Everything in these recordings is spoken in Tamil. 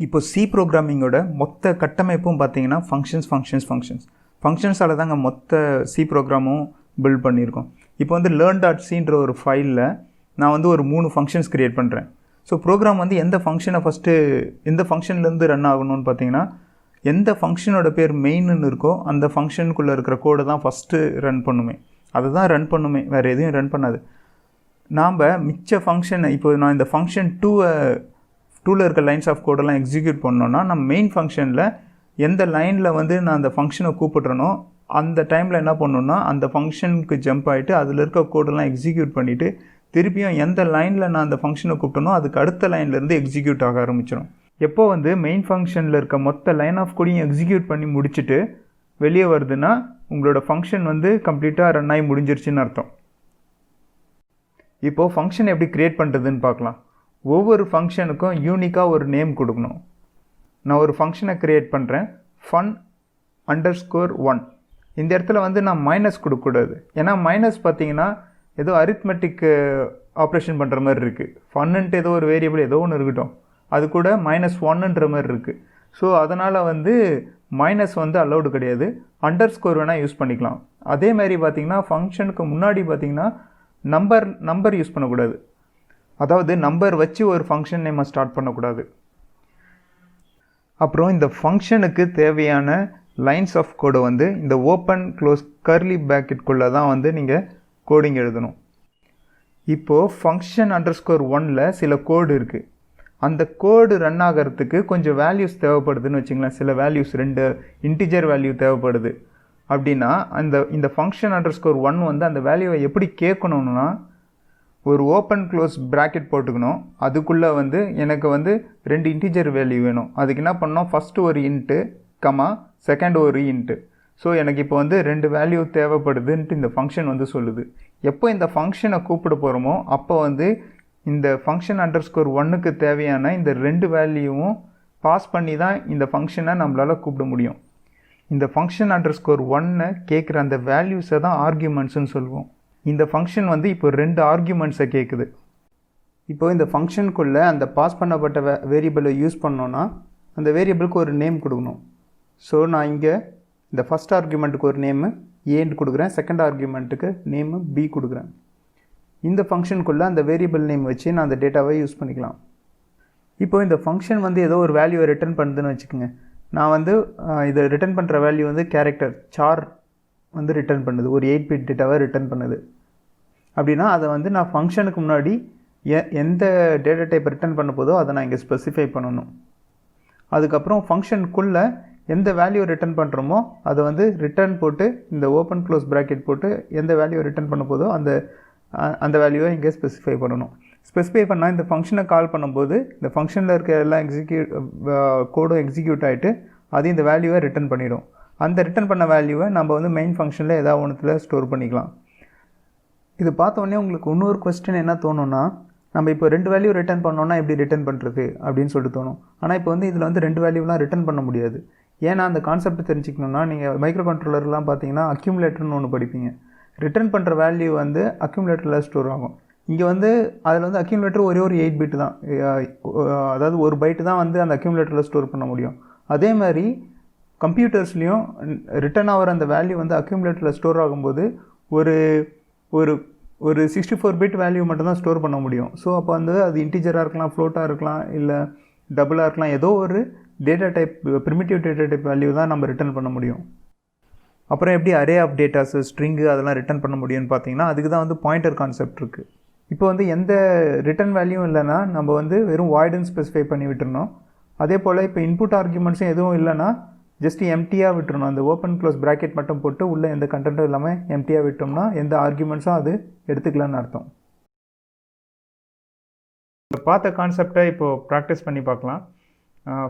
இப்போ சி ப்ரோக்ராமிங்கோட மொத்த கட்டமைப்பும் பார்த்தீங்கன்னா ஃபங்க்ஷன்ஸால் தாங்க மொத்த சி ப்ரோக்ராமும் பில்ட் பண்ணியிருக்கோம். இப்போ வந்து learn.cன்ற ஒரு ஃபைலில் நான் வந்து ஒரு 3 ஃபங்க்ஷன்ஸ் க்ரியேட் பண்ணுறேன். ஸோ ப்ரோக்ராம் வந்து எந்த ஃபங்க்ஷனை ஃபஸ்ட்டு எந்த ஃபங்க்ஷன்லேருந்து ரன் ஆகணும்னு பார்த்தீங்கன்னா, எந்த ஃபங்க்ஷனோட பேர் மெயின்னு இருக்கோ அந்த ஃபங்க்ஷனுக்குள்ளே இருக்கிற கோடை தான் ஃபஸ்ட்டு ரன் பண்ணுமே. அதை தான் ரன் பண்ணுமே, வேறு எதையும் ரன் பண்ணாது. நாம் மிச்ச ஃபங்க்ஷனை இப்போ நான் இந்த ஃபங்க்ஷன் 2ல் இருக்க லைன்ஸ் ஆஃப் கோடெல்லாம் எக்ஸிக்யூட் பண்ணோன்னா, நம்ம மெயின் ஃபங்க்ஷனில் எந்த லைனில் வந்து நான் அந்த ஃபங்க்ஷனை கூப்பிட்றனோ அந்த டைமில் என்ன பண்ணணுன்னா, அந்த ஃபங்க்ஷனுக்கு ஜம்ப் ஆகிட்டு அதில் இருக்க கோடெல்லாம் எக்ஸிக்யூட் பண்ணிவிட்டு திருப்பியும் எந்த லைனில் நான் அந்த ஃபங்க்ஷனை கூப்பிட்டனோ அதுக்கு அடுத்த லைன்லேருந்து எக்ஸிக்யூட் ஆக ஆரம்பிச்சிடும். எப்போ வந்து மெயின் ஃபங்க்ஷனில் இருக்க மொத்த லைன் ஆஃப் கோடையும் எக்ஸிக்யூட் பண்ணி முடிச்சுட்டு வெளியே வருதுன்னா உங்களோட ஃபங்க்ஷன் வந்து கம்ப்ளீட்டாக ரன் ஆகி முடிஞ்சிருச்சுன்னு அர்த்தம். இப்போது ஃபங்க்ஷன் எப்படி க்ரியேட் பண்ணுறதுன்னு பார்க்கலாம். ஒவ்வொரு ஃபங்க்ஷனுக்கும் யூனிக்காக ஒரு நேம் கொடுக்கணும். நான் ஒரு ஃபங்க்ஷனை க்ரியேட் பண்ணுறேன், fun_1. இந்த இடத்துல வந்து நான் மைனஸ் கொடுக்கக்கூடாது. ஏன்னா மைனஸ் பார்த்தீங்கன்னா ஏதோ அரித்மெட்டிக் ஆப்ரேஷன் பண்ணுற மாதிரி இருக்குது. ஃபன்னுன்ட்டு ஏதோ ஒரு வேரியபிள் ஏதோ ஒன்று இருக்கட்டும், அது கூட -1ன்ற மாதிரி இருக்குது. ஸோ அதனால் வந்து மைனஸ் வந்து அலௌடு கிடையாது. அண்டர்ஸ்கோர் வேணால் யூஸ் பண்ணிக்கலாம். அதே மாதிரி பார்த்திங்கன்னா ஃபங்க்ஷனுக்கு முன்னாடி பார்த்திங்கன்னா நம்பர் யூஸ் பண்ணக்கூடாது. அதாவது நம்பர் வச்சு ஒரு ஃபங்க்ஷன் நேமை ஸ்டார்ட் பண்ணக்கூடாது. அப்புறம் இந்த ஃபங்க்ஷனுக்கு தேவையான லைன்ஸ் ஆஃப் கோடை வந்து இந்த ஓப்பன் க்ளோஸ் கர்லி ப்ராக்கெட்குள்ளே தான் வந்து நீங்கள் கோடிங் எழுதணும். இப்போது function_1ல் சில கோடு இருக்குது. அந்த கோடு ரன் ஆகிறதுக்கு கொஞ்சம் வேல்யூஸ் தேவைப்படுதுன்னு வச்சுங்களேன். சில வேல்யூஸ் 2 இன்டிஜர் வேல்யூ தேவைப்படுது அப்படின்னா இந்த function_1 வந்து அந்த வேல்யூவை எப்படி கேட்கணுன்னா, ஒரு ஓப்பன் க்ளோஸ் ப்ராக்கெட் போட்டுக்கணும். அதுக்குள்ளே வந்து எனக்கு வந்து 2 இன்டிஜர் வேல்யூ வேணும். அதுக்கு என்ன பண்ணோம், ஃபஸ்ட்டு ஒரு இன்ட்டு செகண்ட் ஒரு இன்ட்டு. ஸோ எனக்கு இப்போ வந்து 2 வேல்யூ தேவைப்படுதுன்ட்டு இந்த ஃபங்க்ஷன் வந்து சொல்லுது. எப்போ இந்த ஃபங்க்ஷனை கூப்பிட போகிறோமோ அப்போ வந்து இந்த function_1க்கு தேவையான இந்த 2 வேல்யூவும் பாஸ் பண்ணி தான் இந்த ஃபங்க்ஷனை நம்மளால் கூப்பிட முடியும். இந்த function_1 கேட்குற அந்த வேல்யூஸை தான் ஆர்கியூமெண்ட்ஸ்னு சொல்லுவோம். இந்த ஃபங்க்ஷன் வந்து இப்போ 2 ஆர்கியூமெண்ட்ஸை கேட்குது. இப்போ இந்த ஃபங்க்ஷனுக்குள்ளே அந்த பாஸ் பண்ணப்பட்ட வேரியபிளை யூஸ் பண்ணோன்னா அந்த வேரியபிளுக்கு ஒரு நேம் கொடுக்கணும். ஸோ நான் இங்கே இந்த ஃபஸ்ட் ஆர்கியூமெண்ட்டுக்கு ஒரு நேமு ஏன்னு கொடுக்குறேன், செகண்ட் ஆர்கியூமெண்ட்டுக்கு நேமு பி கொடுக்குறேன். இந்த ஃபங்க்ஷனுக்குள்ளே அந்த வேரியபிள் நேம் வச்சு நான் அந்த டேட்டாவை யூஸ் பண்ணிக்கலாம். இப்போ இந்த ஃபங்க்ஷன் வந்து ஏதோ ஒரு வேல்யூவை ரிட்டர்ன் பண்ணுதுன்னு வச்சுக்கோங்க. நான் வந்து இதை ரிட்டர்ன் பண்ணுற வேல்யூ வந்து கேரக்டர் சார் வந்து ரிட்டர்ன் பண்ணுது, ஒரு 8 பிட் டேட்டாவை ரிட்டர்ன் பண்ணுது. அப்படின்னா அதை வந்து நான் ஃபங்க்ஷனுக்கு முன்னாடி எந்த டேட்டா டைப் ரிட்டர்ன் பண்ண போதோ அதை நான் இங்கே ஸ்பெசிஃபை பண்ணணும். அதுக்கப்புறம் ஃபங்க்ஷனுக்குள்ளே எந்த வேல்யூ ரிட்டர்ன் பண்ணுறோமோ அதை வந்து ரிட்டர்ன் போட்டு இந்த ஓப்பன் க்ளோஸ் ப்ராக்கெட் போட்டு எந்த வேல்யூ ரிட்டர்ன் பண்ண போதோ அந்த வேல்யூவை இங்கே ஸ்பெசிஃபை பண்ணணும். ஸ்பெசிஃபை பண்ணால் இந்த ஃபங்க்ஷனை கால் பண்ணும்போது இந்த ஃபங்க்ஷனில் இருக்க எல்லாம் கோடும் எக்ஸிக்யூட் ஆகிட்டு அது இந்த வேல்யூவை ரிட்டர்ன் பண்ணிடும். அந்த ரிட்டர்ன் பண்ண வேல்யூவை நம்ம வந்து மெயின் ஃபங்க்ஷனில் ஏதாவது ஒன்றுத்தில் ஸ்டோர் பண்ணிக்கலாம். இது பார்த்தோன்னே உங்களுக்கு இன்னொரு கொஸ்டின் என்ன தோணுன்னா, நம்ம இப்போ 2 வேல்யூ ரிட்டர்ன் பண்ணோன்னா எப்படி ரிட்டர்ன் பண்ணுறது அப்படின்னு சொல்லிட்டு தோணும். ஆனால் இப்போ வந்து இதில் வந்து 2 வேல்யூலாம் ரிட்டர்ன் பண்ண முடியாது. ஏன்னா அந்த கான்செப்ட் தெரிஞ்சுக்கணுன்னா நீங்கள் மைக்ரோ கண்ட்ரோலர்லாம் பார்த்தீங்கன்னா அக்யூமுலேட்டர்னு ஒன்று படிப்பீங்க. ரிட்டர்ன் பண்ணுற வேல்யூ வந்து அக்யூமுலேட்டரில் ஸ்டோர் ஆகும். இங்கே வந்து அதில் வந்து அக்யூமுலேட்டர் ஒரே ஒரு 8 பிட் தான், அதாவது ஒரு பைட்டு தான் வந்து அந்த அக்யூமுலேட்டரில் ஸ்டோர் பண்ண முடியும். அதே மாதிரி கம்ப்யூட்டர்ஸ்லேயும் ரிட்டர்ன் ஆகிற அந்த வேல்யூ வந்து அக்யூமுலேட்டரில் ஸ்டோர் ஆகும்போது ஒரு ஒரு ஒரு 64 பிட் வேல்யூ மட்டும் தான் ஸ்டோர் பண்ண முடியும். ஸோ அப்போ வந்து அது இன்டிஜராக இருக்கலாம், ஃப்ளோட்டாக இருக்கலாம், இல்லை டபுளாக இருக்கலாம். ஏதோ ஒரு data type primitive data type value தான் நம்ம ரிட்டர்ன் பண்ண முடியும். அப்புறம் எப்படி அரே ஆஃப் டேட்டாஸு ஸ்ட்ரிங்கு அதெல்லாம் ரிட்டர்ன் பண்ண முடியும்னு பார்த்தீங்கன்னா அதுக்கு தான் வந்து பாயிண்டர் கான்செப்ட் இருக்குது. இப்போ வந்து எந்த ரிட்டர்ன் வேல்யூவும் இல்லைன்னா நம்ம வந்து வெறும் வாய்டுன்னு ஸ்பெசிஃபை பண்ணி விட்டுருணும். அதே போல் இப்போ இன்புட் ஆர்குமெண்ட்ஸும் எதுவும் இல்லைன்னா ஜஸ்ட் எம்டியாக விட்டுருணும். அந்த ஓப்பன் க்ளோஸ் ப்ராக்கெட் மட்டும் போட்டு உள்ளே எந்த கண்டென்ட்டும் இல்லாமல் எம்டியாக விட்டோம்னா எந்த ஆர்குமெண்ட்ஸும் அது எடுத்துக்கலான்னு அர்த்தம். பார்த்த கான்செப்டை இப்போது ப்ராக்டிஸ் பண்ணி பார்க்கலாம்.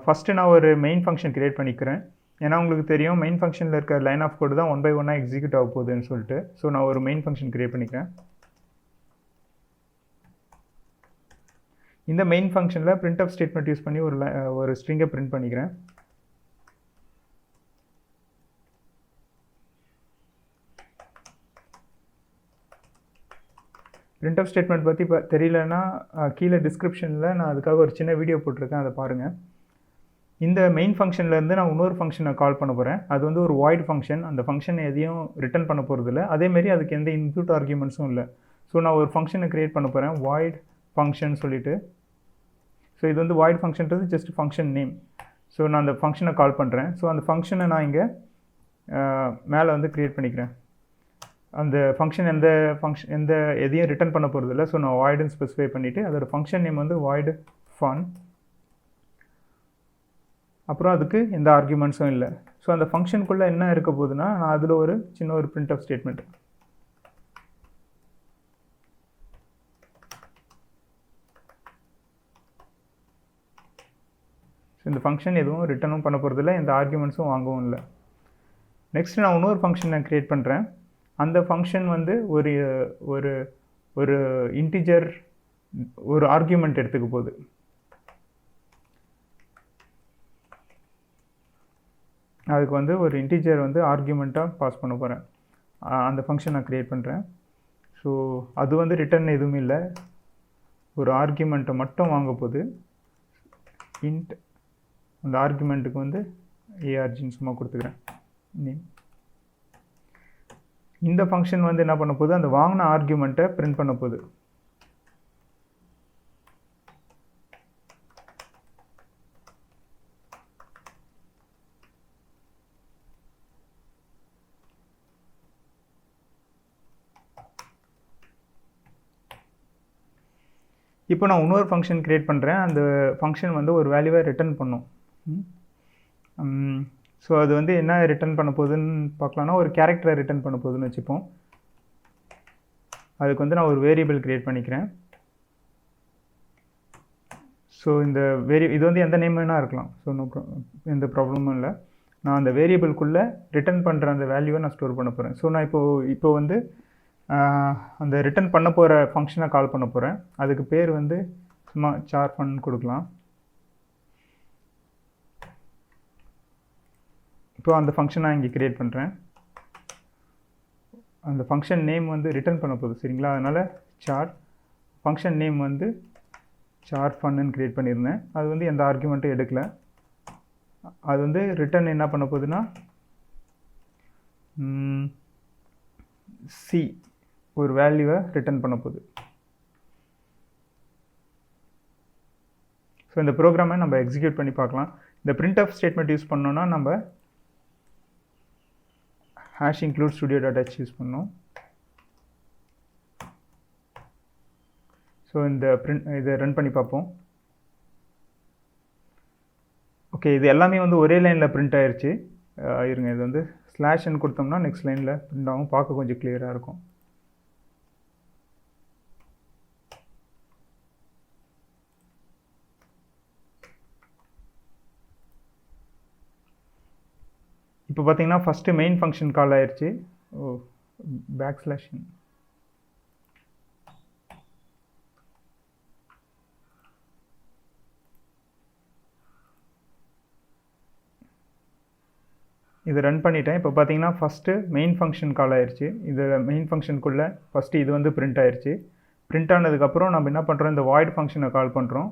ஃபஸ்ட்டு நான் ஒரு மெயின் ஃபங்க்ஷன் க்ரியேட் பண்ணிக்கிறேன். ஏன்னா உங்களுக்கு தெரியும் மெயின் ஃபங்க்ஷனில் இருக்க லைன் ஆஃப் கோடு தான் 1 by 1 எக்ஸிக்யூட் ஆக போகுதுன்னு சொல்லிட்டு. ஸோ நான் ஒரு மெயின் ஃபங்க்ஷன் க்ரியேட் பண்ணிக்கிறேன். இந்த மெயின் ஃபங்க்ஷனில் printf ஸ்டேட்மெண்ட் யூஸ் பண்ணி ஒரு ஸ்ட்ரிங்கை பிரிண்ட் பண்ணிக்கிறேன். printf ஸ்டேட்மெண்ட் பற்றி தெரியலன்னா கீழே டிஸ்கிரிப்ஷனில் நான் அதுக்காக ஒரு சின்ன வீடியோ போட்டிருக்கேன், அதை பாருங்கள். இந்த மெயின் ஃபங்க்ஷன்லேருந்து நான் இன்னொரு ஃபங்க்ஷனை கால் பண்ண போகிறேன். அது வந்து ஒரு வாய்ட் ஃபங்க்ஷன். அந்த ஃபங்க்ஷன் எதையும் ரிட்டர்ன் பண்ண போகிறதில்ல. அதேமாரி அதுக்கு எந்த இன்புட் ஆர்குமெண்ட்ஸும் இல்லை. ஸோ நான் ஒரு ஃபங்க்ஷனை க்ரியேட் பண்ண போகிறேன், வாய்ட் ஃபங்க்ஷன் சொல்லிவிட்டு. ஸோ இது வந்து வாய்ட் ஃபங்க்ஷன்றது ஜஸ்ட் ஃபங்க்ஷன் நேம். ஸோ நான் அந்த ஃபங்க்ஷனை கால் பண்ணுறேன். ஸோ அந்த ஃபங்க்ஷனை நான் இங்கே மேலே வந்து க்ரியேட் பண்ணிக்கிறேன். அந்த ஃபங்க்ஷன் எந்த எதையும் ரிட்டர்ன் பண்ண போகிறதில்ல. ஸோ நான் வாய்டுன்னு ஸ்பெசிஃபை பண்ணிவிட்டு அதோட ஃபங்க்ஷன் நேம் வந்து வாய்டு ஃபன். அப்புறம் அதுக்கு எந்த ஆர்குமெண்ட்ஸும் இல்லை. ஸோ அந்த ஃபங்க்ஷனுக்குள்ளே என்ன இருக்க போகுதுன்னா, நான் அதில் ஒரு சின்ன ஒரு printf ஸ்டேட்மெண்ட். ஸோ இந்த ஃபங்க்ஷன் எதுவும் ரிட்டர்னும் பண்ண போகிறதில்ல, எந்த ஆர்குமெண்ட்ஸும் வாங்கவும் இல்லை. நெக்ஸ்ட் நான் இன்னொரு ஃபங்க்ஷன் நான் க்ரியேட் பண்ணுறேன். அந்த ஃபங்க்ஷன் வந்து ஒரு ஒரு ஒரு இன்டிஜர் ஒரு ஆர்குமெண்ட் எடுத்துக்க போகுது. அதுக்கு வந்து ஒரு இன்டிஜர் வந்து ஆர்குமெண்ட்டாக பாஸ் பண்ண போகிறேன். அந்த ஃபங்க்ஷன் நான் க்ரியேட் பண்ணுறேன். ஸோ அது வந்து ரிட்டர்ன் எதுவுமே இல்லை, ஒரு ஆர்குமெண்ட்டை மட்டும் வாங்க போகுது. இன்ட் அந்த ஆர்குமெண்ட்டுக்கு வந்து ஏஆர்ஜின்னு சும்மா கொடுத்துக்கிறேன் நேம். இந்த ஃபங்க்ஷன் வந்து என்ன பண்ண போகுது, அந்த வாங்கின ஆர்குமெண்ட்டை பிரிண்ட் பண்ண போகுது. இப்போ நான் இன்னொரு ஃபங்க்ஷன் க்ரியேட் பண்ணுறேன். அந்த ஃபங்க்ஷன் வந்து ஒரு வேல்யூவை ரிட்டர்ன் பண்ணும். ஸோ அது வந்து என்ன ரிட்டர்ன் பண்ண போகுதுன்னு பார்க்கலான்னா, ஒரு கேரக்டரை ரிட்டர்ன் பண்ண போகுதுன்னு வச்சுப்போம். அதுக்கு வந்து நான் ஒரு வேரியபிள் க்ரியேட் பண்ணிக்கிறேன். ஸோ இந்த இது வந்து எந்த நேம் வேணால் இருக்கலாம். ஸோ எந்த ப்ராப்ளமும் இல்லை. நான் அந்த வேரியபிள்குள்ளே ரிட்டர்ன் பண்ணுற அந்த வேல்யூவை நான் ஸ்டோர் பண்ண போகிறேன். ஸோ நான் இப்போ வந்து அந்த ரிட்டர்ன் பண்ண போகிற ஃபங்க்ஷனை கால் பண்ண போகிறேன். அதுக்கு பேர் வந்து சும்மா சார் ஃபன் கொடுக்கலாம். இப்போ அந்த ஃபங்க்ஷன் நான் இங்கே க்ரியேட் பண்ணுறேன். அந்த ஃபங்க்ஷன் நேம் வந்து ரிட்டர்ன் பண்ண போகுது, சரிங்களா? அதனால் சார் ஃபங்க்ஷன் நேம் வந்து சார் ஃபன்னு க்ரியேட் பண்ணியிருந்தேன். அது வந்து எந்த ஆர்குமெண்ட்டும் எடுக்கல. அது வந்து ரிட்டர்ன் என்ன பண்ண போகுதுன்னா சி ஒரு வேல்யூவை ரிட்டர்ன் பண்ண போகுது. ஸோ இந்த ப்ரோக்ராமை நம்ம எக்ஸிக்யூட் பண்ணி பார்க்கலாம். இந்த printf ஸ்டேட்மெண்ட் யூஸ் பண்ணோன்னா நம்ம #include studio.h யூஸ் பண்ணோம். ஸோ இதை ரன் பண்ணி பார்ப்போம். ஓகே, இது எல்லாமே வந்து ஒரே லைனில் பிரிண்ட் ஆயிடுச்சு. இருங்க, இது வந்து /n கொடுத்தோம்னா நெக்ஸ்ட் லைனில் பிரிண்ட் ஆகும், பார்க்க கொஞ்சம் கிளியராக இருக்கும். இப்போ பார்த்தீங்கன்னா ஃபஸ்ட்டு மெயின் ஃபங்க்ஷன் கால் ஆயிடுச்சு. \n இதை ரன் பண்ணிட்டேன். இப்போ பார்த்தீங்கன்னா ஃபஸ்ட்டு மெயின் ஃபங்க்ஷன் கால் ஆயிடுச்சு. இது மெயின் ஃபங்க்ஷனுக்குள்ளே ஃபஸ்ட்டு இது வந்து பிரிண்ட் ஆயிடுச்சு. பிரிண்ட் ஆனதுக்கப்புறம் நம்ம என்ன பண்ணுறோம், இந்த வாய்ட் ஃபங்க்ஷனை கால் பண்ணுறோம்.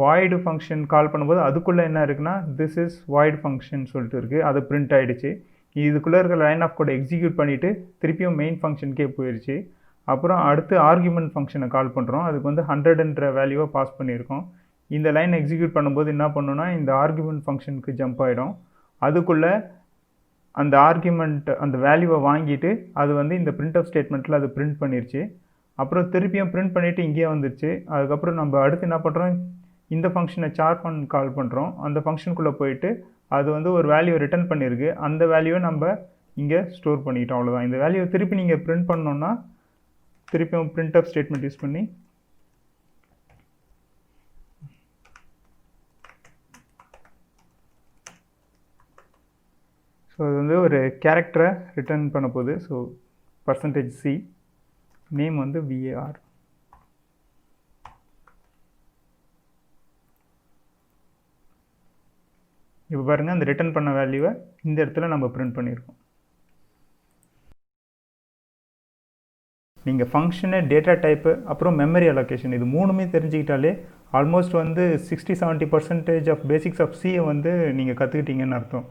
வாய்டு ஃபங்க்ஷன் கால் பண்ணும்போது அதுக்குள்ளே என்ன இருக்குன்னா திஸ் இஸ் வாய்டு ஃபங்க்ஷன் சொல்லிட்டு இருக்குது, அது பிரிண்ட் ஆகிடுச்சு. இதுக்குள்ளே இருக்கிற லைன் ஆஃப் கோடை எக்ஸிக்யூட் பண்ணிவிட்டு திருப்பியும் மெயின் ஃபங்க்ஷனுக்கே போயிடுச்சு. அப்புறம் அடுத்து ஆர்குமெண்ட் ஃபங்க்ஷனை கால் பண்ணுறோம். அதுக்கு வந்து 100ன்ற வேல்யூவை பாஸ் பண்ணியிருக்கோம். இந்த லைன் எக்ஸிக்யூட் பண்ணும்போது என்ன பண்ணணும்னா இந்த ஆர்குமெண்ட் ஃபங்க்ஷனுக்கு ஜம்ப் ஆகிடும். அதுக்குள்ளே அந்த ஆர்குமெண்ட் அந்த வேல்யூவை வாங்கிட்டு அது வந்து இந்த printf ஸ்டேட்மெண்ட்டில் அது பிரிண்ட் பண்ணிடுச்சு. அப்புறம் திருப்பியும் பிரிண்ட் பண்ணிவிட்டு இங்கேயே வந்துடுச்சு. அதுக்கப்புறம் நம்ம அடுத்து என்ன பண்ணுறோம், இந்த ஃபங்க்ஷனை சார் ஃபன் கால் பண்ணுறோம். அந்த ஃபங்க்ஷனுக்குள்ளே போயிட்டு அது வந்து ஒரு வேல்யூ ரிட்டர்ன் பண்ணியிருக்கு. அந்த வேல்யூவை நம்ம இங்கே ஸ்டோர் பண்ணிட்டோம், அவ்வளோதான். இந்த வேல்யூவை திருப்பி நீங்கள் பிரிண்ட் பண்ணோன்னா திருப்பியும் printf ஸ்டேட்மெண்ட் யூஸ் பண்ணி ஸோ அது வந்து ஒரு கேரக்டரை ரிட்டர்ன் பண்ண போகுது. ஸோ %c நேம் வந்து var. இப்போ பாருங்கள், அந்த ரிட்டர்ன் பண்ண வேல்யூவை இந்த இடத்துல நம்ம பிரிண்ட் பண்ணியிருக்கோம். நீங்கள் ஃபங்க்ஷனு, டேட்டா டைப்பு, அப்புறம் மெமரி அலோகேஷன் இது மூணுமே தெரிஞ்சுக்கிட்டாலே ஆல்மோஸ்ட் வந்து 60-70% ஆஃப் பேசிக்ஸ் ஆஃப் சியை வந்து நீங்கள் கற்றுக்கிட்டீங்கன்னு அர்த்தம்.